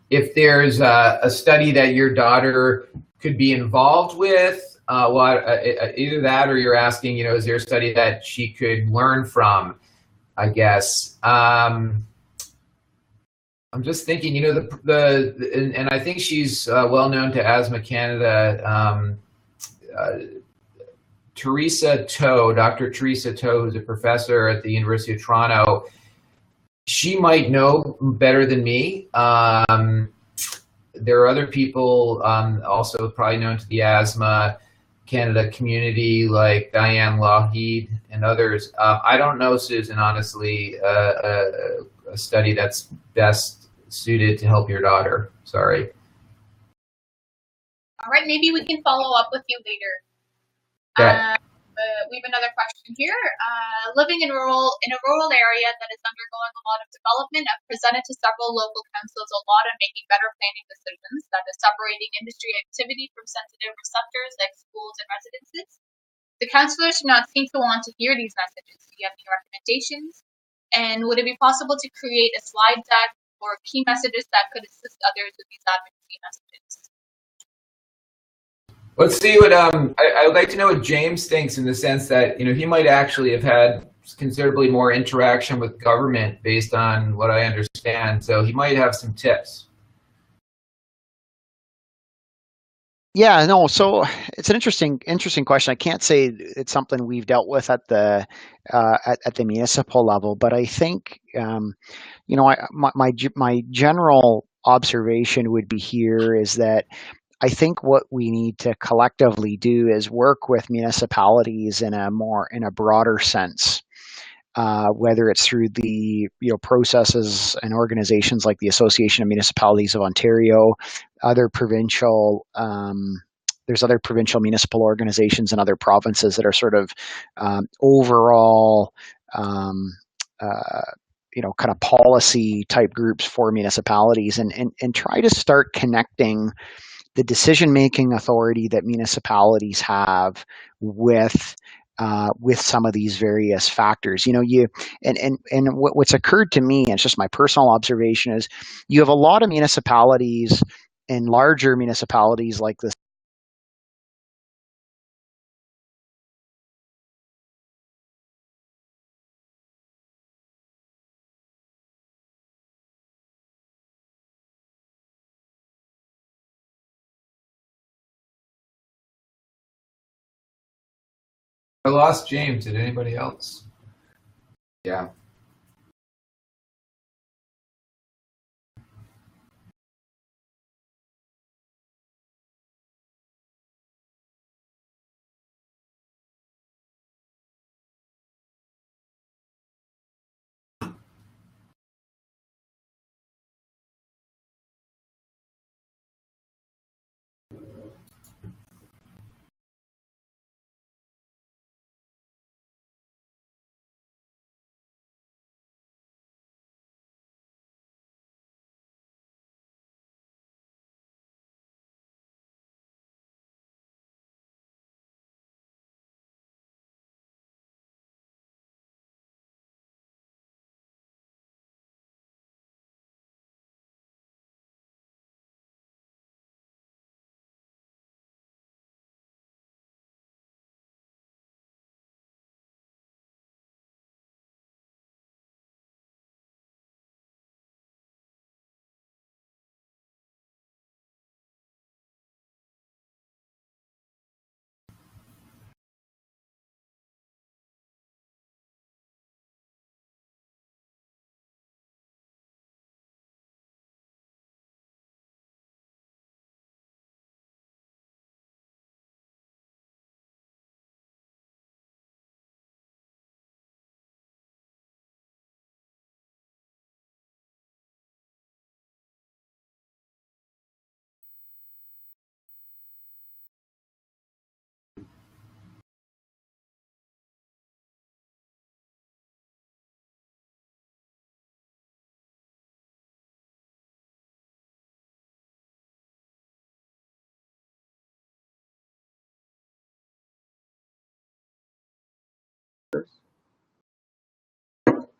if there's a study that your daughter could be involved with? Either that, or you're asking, is there a study that she could learn from, I guess. I'm just thinking, and I think she's well known to Asthma Canada. Teresa Toe, Dr. Teresa Toe, who's a professor at the University of Toronto, she might know better than me. There are other people also probably known to the Asthma Canada community, like Diane Lougheed and others. I don't know, Susan, honestly, a study that's best suited to help your daughter. Sorry. All right, maybe we can follow up with you later. Okay. We have another question here. Living in a rural area that is undergoing a lot of development, I've presented to several local councils a lot on making better planning decisions, that is separating industry activity from sensitive receptors like schools and residences. The councillors do not seem to want to hear these messages. Do you have any recommendations? And would it be possible to create a slide deck or key messages that could assist others with these advocacy messages? Let's see what I would like to know what James thinks, in the sense that he might actually have had considerably more interaction with government based on what I understand. So he might have some tips. Yeah, no. So it's an interesting question. I can't say it's something we've dealt with at the municipal level, but I think my general observation would be here is that I think what we need to collectively do is work with municipalities in a broader sense. whether it's through the processes and organizations like the Association of Municipalities of Ontario, other provincial. There's other provincial municipal organizations in other provinces that are sort of overall, kind of policy type groups for municipalities, and try to start connecting the decision-making authority that municipalities have with some of these various factors. What's occurred to me, and it's just my personal observation, is you have a lot of municipalities and larger municipalities like this. I lost James. Did anybody else? Yeah.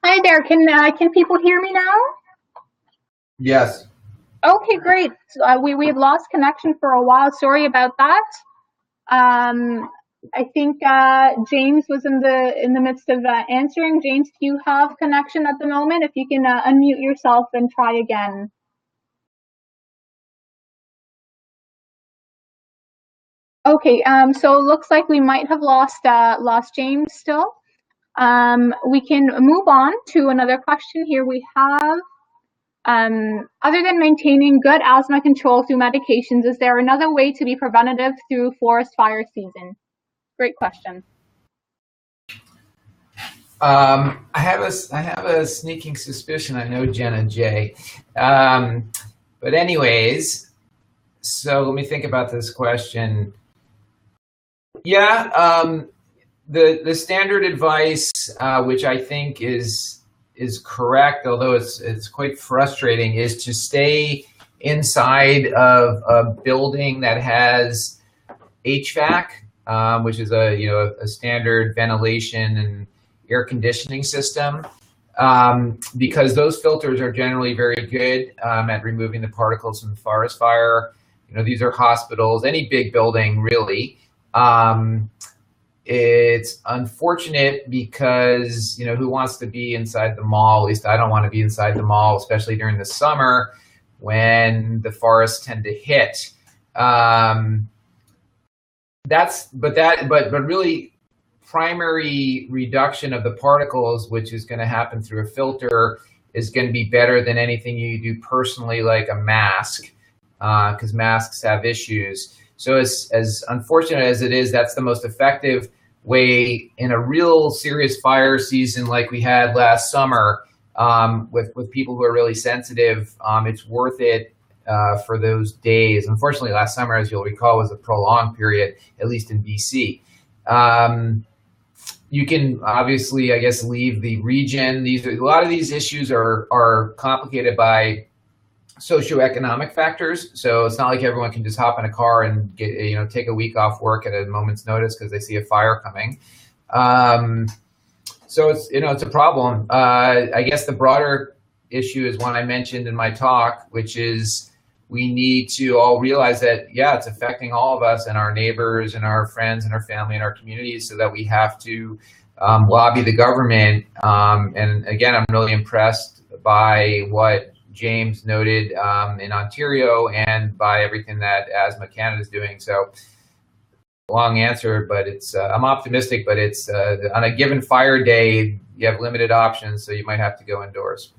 Hi there. Can people hear me now? Yes. Okay, great. We had lost connection for a while. Sorry about that. I think James was in the midst of answering. James, do you have connection at the moment? If you can unmute yourself and try again. Okay. So it looks like we might have lost James still. We can move on to another question here. We have, other than maintaining good asthma control through medications, is there another way to be preventative through forest fire season? Great question. I have a sneaking suspicion I know Jen and Jay. But anyways, so let me think about this question. Yeah, the standard advice, which I think is correct, although it's quite frustrating, is to stay inside of a building that has HVAC, which is a standard ventilation and air conditioning system, because those filters are generally very good at removing the particles from the forest fire. These are hospitals, any big building really. It's unfortunate because, who wants to be inside the mall? At least I don't want to be inside the mall, especially during the summer when the forests tend to hit. But really primary reduction of the particles, which is going to happen through a filter, is going to be better than anything you do personally, like a mask, because masks have issues. So as unfortunate as it is, that's the most effective way in a real serious fire season like we had last summer, with people who are really sensitive, it's worth it for those days. Unfortunately, last summer, as you'll recall, was a prolonged period, at least in BC. You can obviously, I guess, leave the region. A lot of these issues are complicated by socioeconomic factors. So it's not like everyone can just hop in a car and take a week off work at a moment's notice because they see a fire coming. So it's a problem. I guess the broader issue is one I mentioned in my talk, which is we need to all realize that, yeah, it's affecting all of us and our neighbors and our friends and our family and our communities, so that we have to lobby the government. And again, I'm really impressed by what James noted in Ontario and by everything that Asthma Canada is doing. So long answer, but it's I'm optimistic, but it's on a given fire day, you have limited options, so you might have to go indoors.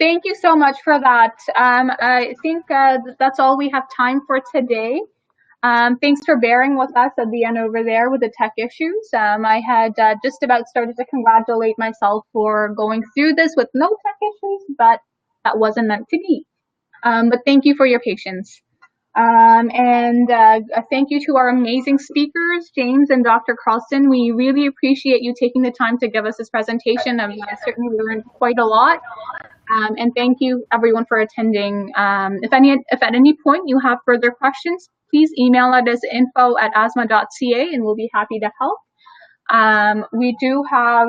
Thank you so much for that. I think that's all we have time for today. Thanks for bearing with us at the end over there with the tech issues. I had just about started to congratulate myself for going through this with no tech issues, but that wasn't meant to be. But thank you for your patience. And thank you to our amazing speakers, James and Dr. Carlson. We really appreciate you taking the time to give us this presentation. I've certainly learned quite a lot. And thank you everyone for attending. If at any point you have further questions, please email us info@asthma.ca and we'll be happy to help. We do have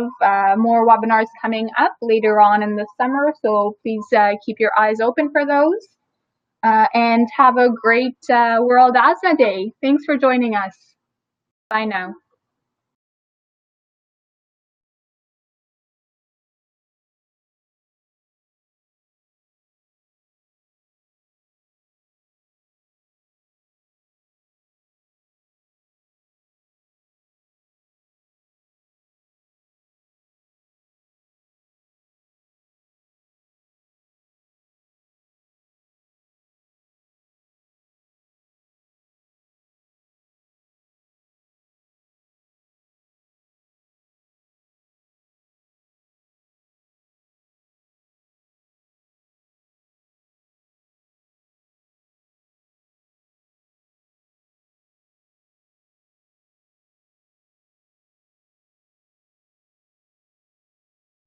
more webinars coming up later on in the summer, so please keep your eyes open for those. And have a great World Asthma Day. Thanks for joining us. Bye now.